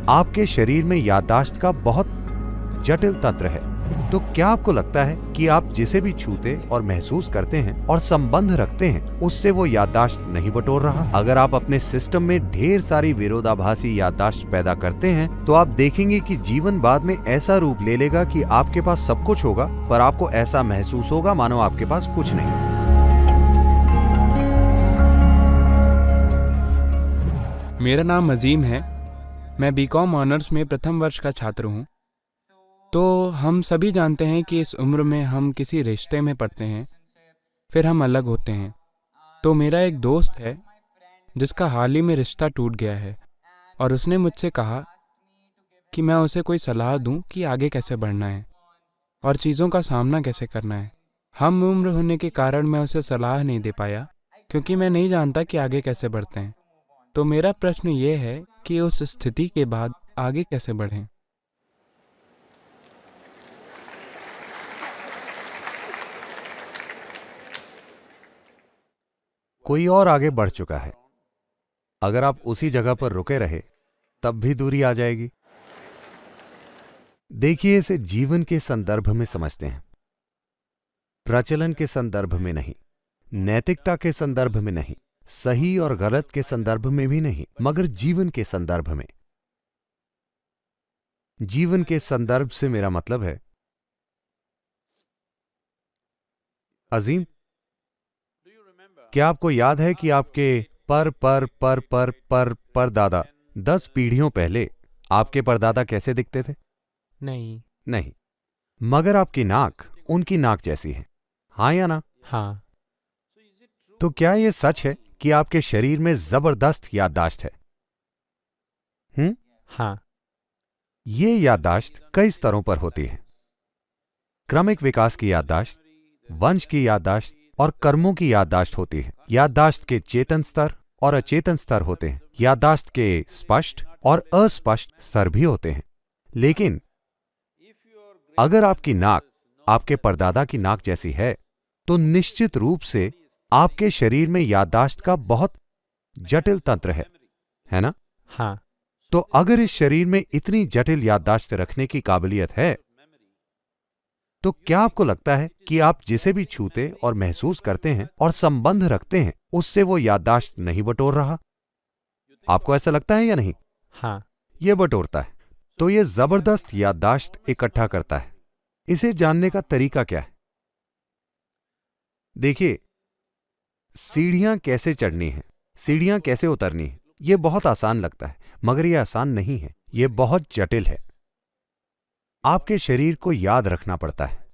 आपके शरीर में याददाश्त का बहुत जटिल तंत्र है। तो क्या आपको लगता है कि आप जिसे भी छूते और महसूस करते हैं और संबंध रखते हैं, उससे वो याददाश्त नहीं बटोर रहा? अगर आप अपने सिस्टम में ढेर सारी विरोधाभासी याददाश्त पैदा करते हैं, तो आप देखेंगे कि जीवन बाद में ऐसा रूप ले लेगा कि आपके पास सब कुछ होगा, पर आपको ऐसा महसूस होगा मानो आपके पास कुछ नहीं। मेरा नाम अजीम है। मैं बीकॉम ऑनर्स में प्रथम वर्ष का छात्र हूँ। तो हम सभी जानते हैं कि इस उम्र में हम किसी रिश्ते में पड़ते हैं, फिर हम अलग होते हैं। तो मेरा एक दोस्त है जिसका हाल ही में रिश्ता टूट गया है, और उसने मुझसे कहा कि मैं उसे कोई सलाह दूं कि आगे कैसे बढ़ना है और चीज़ों का सामना कैसे करना है। हम उम्र होने के कारण मैं उसे सलाह नहीं दे पाया, क्योंकि मैं नहीं जानता कि आगे कैसे बढ़ते हैं। तो मेरा प्रश्न ये है कि उस स्थिति के बाद आगे कैसे बढ़ें। कोई और आगे बढ़ चुका है। अगर आप उसी जगह पर रुके रहे, तब भी दूरी आ जाएगी। देखिए, इसे जीवन के संदर्भ में समझते हैं, प्रचलन के संदर्भ में नहीं, नैतिकता के संदर्भ में नहीं, सही और गलत के संदर्भ में भी नहीं, मगर जीवन के संदर्भ में। जीवन के संदर्भ से मेरा मतलब है, अजीम, क्या आपको याद है कि आपके परदादा 10 पीढ़ियों पहले आपके परदादा कैसे दिखते थे? नहीं, मगर आपकी नाक उनकी नाक जैसी है, हाँ या ना? हाँ। तो क्या यह सच है कि आपके शरीर में जबरदस्त याददाश्त है? हाँ। ये याददाश्त कई स्तरों पर होती है। क्रमिक विकास की याददाश्त, वंश की याददाश्त और कर्मों की याददाश्त होती है। याददाश्त के चेतन स्तर और अचेतन स्तर होते हैं। याददाश्त के स्पष्ट और अस्पष्ट स्तर भी होते हैं। लेकिन अगर आपकी नाक आपके परदादा की नाक जैसी है, तो निश्चित रूप से आपके शरीर में याददाश्त का बहुत जटिल तंत्र है ना? हाँ। तो अगर इस शरीर में इतनी जटिल याददाश्त रखने की काबिलियत है, तो क्या आपको लगता है कि आप जिसे भी छूते और महसूस करते हैं और संबंध रखते हैं, उससे वो याददाश्त नहीं बटोर रहा? आपको ऐसा लगता है या नहीं? हाँ। यह बटोरता है। तो यह जबरदस्त याददाश्त इकट्ठा करता है। इसे जानने का तरीका क्या है? देखिए, सीढ़ियां कैसे चढ़नी है, सीढ़ियां कैसे उतरनी है, यह बहुत आसान लगता है, मगर यह आसान नहीं है, यह बहुत जटिल है। आपके शरीर को याद रखना पड़ता है,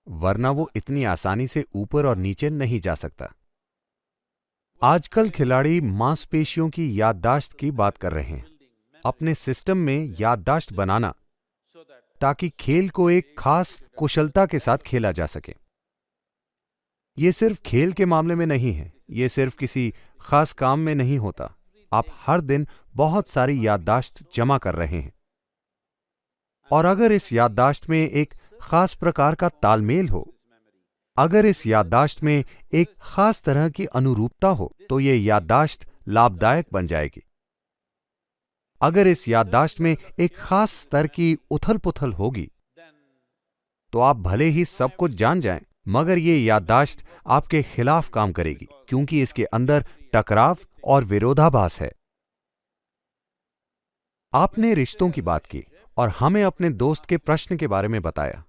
वरना वो इतनी आसानी से ऊपर और नीचे नहीं जा सकता। आजकल खिलाड़ी मांसपेशियों की याददाश्त की बात कर रहे हैं, अपने सिस्टम में याददाश्त बनाना, ताकि खेल को एक खास कुशलता के साथ खेला जा सके। यह सिर्फ खेल के मामले में नहीं है, यह सिर्फ किसी खास काम में नहीं होता। आप हर दिन बहुत सारी याददाश्त जमा कर रहे हैं, और अगर इस याददाश्त में एक खास प्रकार का तालमेल हो, अगर इस याददाश्त में एक खास तरह की अनुरूपता हो, तो यह याददाश्त लाभदायक बन जाएगी। अगर इस याददाश्त में एक खास स्तर की उथल पुथल होगी, तो आप भले ही सब कुछ जान जाएं, मगर यह याददाश्त आपके खिलाफ काम करेगी, क्योंकि इसके अंदर टकराव और विरोधाभास है। आपने रिश्तों की बात की और हमें अपने दोस्त के प्रश्न के बारे में बताया।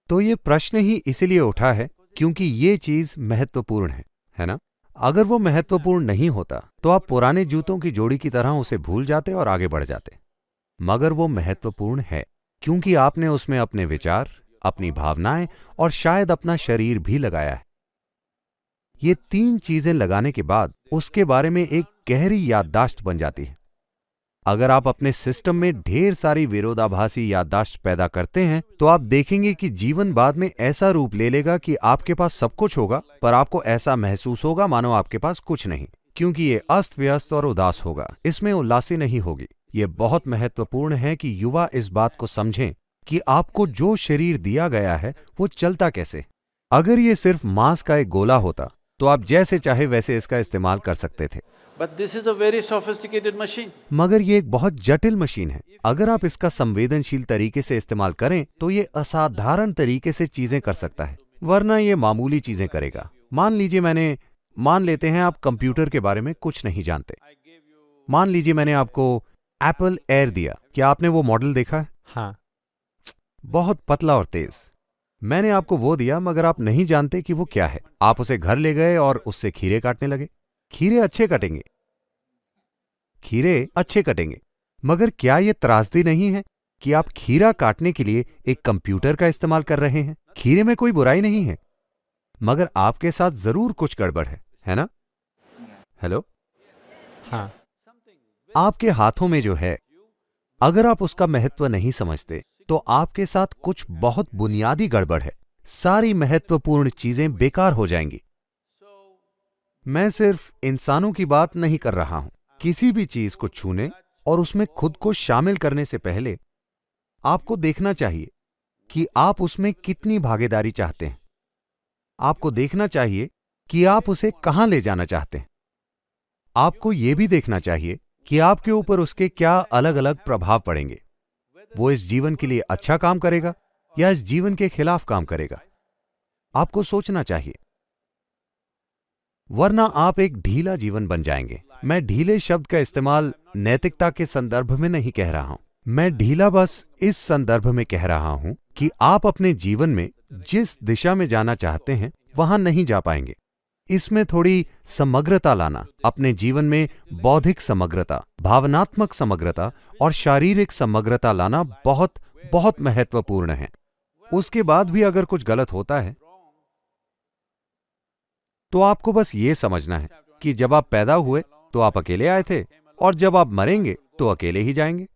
तो यह प्रश्न ही इसलिए उठा है क्योंकि यह चीज महत्वपूर्ण है ना? अगर वो महत्वपूर्ण नहीं होता, तो आप पुराने जूतों की जोड़ी की तरह उसे भूल जाते और आगे बढ़ जाते। मगर वो महत्वपूर्ण है क्योंकि आपने उसमें अपने विचार, अपनी भावनाएं और शायद अपना शरीर भी लगाया है। ये 3 चीजें लगाने के बाद उसके बारे में एक गहरी याददाश्त बन जाती है। अगर आप अपने सिस्टम में ढेर सारी विरोधाभासी याददाश्त पैदा करते हैं, तो आप देखेंगे कि जीवन बाद में ऐसा रूप ले लेगा कि आपके पास सब कुछ होगा, पर आपको ऐसा महसूस होगा मानो आपके पास कुछ नहीं, क्योंकि ये अस्त व्यस्त और उदास होगा। इसमें उल्लासी नहीं होगी। ये बहुत महत्वपूर्ण है कि युवा इस बात को समझें कि आपको जो शरीर दिया गया है वो चलता कैसे। अगर ये सिर्फ मांस का एक गोला होता, तो आप जैसे चाहे वैसे इसका इस्तेमाल कर सकते थे। But this is a very sophisticated machine. मगर ये एक बहुत जटिल मशीन है। अगर आप इसका संवेदनशील तरीके से इस्तेमाल करें तो ये असाधारण तरीके से चीजें कर सकता है, वरना ये मामूली चीजें करेगा। मान लेते हैं आप कंप्यूटर के बारे में कुछ नहीं जानते। मान लीजिए मैंने आपको एप्पल एयर दिया। क्या आपने वो मॉडल देखा है? हाँ। बहुत पतला और तेज। मैंने आपको वो दिया मगर आप नहीं जानते कि वो क्या है। आप उसे घर ले गए और उससे खीरे काटने लगे। खीरे अच्छे कटेंगे, मगर क्या ये त्रासदी नहीं है कि आप खीरा काटने के लिए एक कंप्यूटर का इस्तेमाल कर रहे हैं? खीरे में कोई बुराई नहीं है, मगर आपके साथ जरूर कुछ गड़बड़ है ना? हेलो? हाँ। आपके हाथों में जो है, अगर आप उसका महत्व नहीं समझते तो आपके साथ कुछ बहुत बुनियादी गड़बड़ है। सारी महत्वपूर्ण चीजें बेकार हो जाएंगी। मैं सिर्फ इंसानों की बात नहीं कर रहा हूं। किसी भी चीज को छूने और उसमें खुद को शामिल करने से पहले आपको देखना चाहिए कि आप उसमें कितनी भागीदारी चाहते हैं। आपको देखना चाहिए कि आप उसे कहां ले जाना चाहते हैं। आपको यह भी देखना चाहिए कि आपके ऊपर उसके क्या अलग अलग प्रभाव पड़ेंगे। वो इस जीवन के लिए अच्छा काम करेगा या इस जीवन के खिलाफ काम करेगा। आपको सोचना चाहिए, वरना आप एक ढीला जीवन बन जाएंगे। मैं ढीले शब्द का इस्तेमाल नैतिकता के संदर्भ में नहीं कह रहा हूं। मैं ढीला बस इस संदर्भ में कह रहा हूं कि आप अपने जीवन में जिस दिशा में जाना चाहते हैं वहां नहीं जा पाएंगे। इसमें थोड़ी समग्रता लाना, अपने जीवन में बौद्धिक समग्रता, भावनात्मक समग्रता और शारीरिक समग्रता लाना बहुत बहुत महत्वपूर्ण है। उसके बाद भी अगर कुछ गलत होता है तो आपको बस ये समझना है कि जब आप पैदा हुए तो आप अकेले आए थे और जब आप मरेंगे तो अकेले ही जाएंगे।